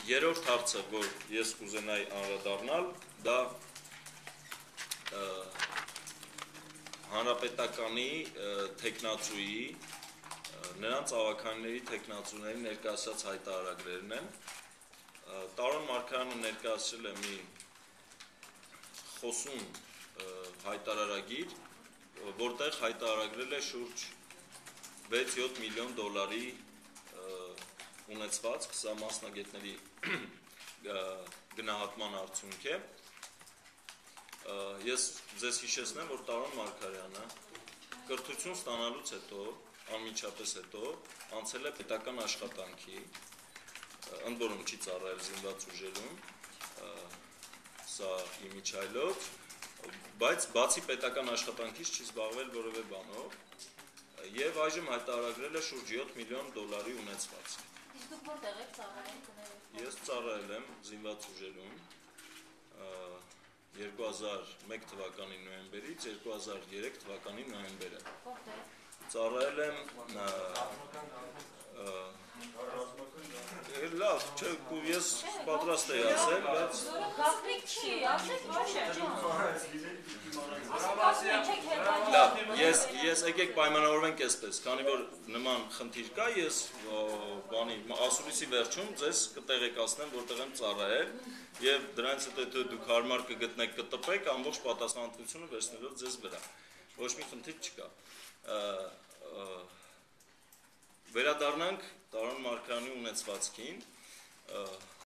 Երրորդ հարցը, որ ես կուզենայի անդրադառնալ, դա հանրապետականի թեկնածուի, նրանց ավականների թեկնածուների ներկայացած հայտարարագրերն են։ Տարոն Մարգարյանը ներկայացրել է մի խոսուն հայտարարագիր, որտեղ հայտարարագրել է շուրջ 6-7 միլիոն դոլարի ունեցվածք, սա մասնագետների գնահատման արդյունք է։ Ես ձեզ հիշեցնեմ, որ Տարոն Մարգարյանը կրթություն ստանալուց հետո, անմիջապես հետո, անցել է պետական աշխատանքի, ընդ որում չի ծառայել զինված ուժերում, սա իմիջայլոց, բայց բացի պետական աշխատանքից չի զբաղվել որևէ բանով, եւ այժմ հայտարարագրել է շուրջ 7 միլիոն դոլարի ունեցվածք։ Իսկ դուք որտեղ եք ծառայել? Ես ծառայել եմ զինված ուժերում 2001 թվականի նոյեմբերից 2003 թվականի նոյեմբերը։ Որտեղ? Ծառայել եմ լավ, չէ, ես պատրաստ եի ասել, բայց Գաղտնիք չի, ասեք ոչ է։ լավ, ես եկեք պայմանավորվենք այսպես, քանի որ նման խնդիր կա, ես ասուլիսի վերջում ձեզ կտեղեկացնեմ, որտեղ եմ ծառայել, եւ դրանից հետո դուք հարմար կգտնեք, կտպեք, ամբողջ պատասխանատվությունը վերցնելով ձեզ վրա։ Ոչ մի խնդիր չկա։ Վերադառնանք Տարոն Մարգարյանի ունեցվածքին,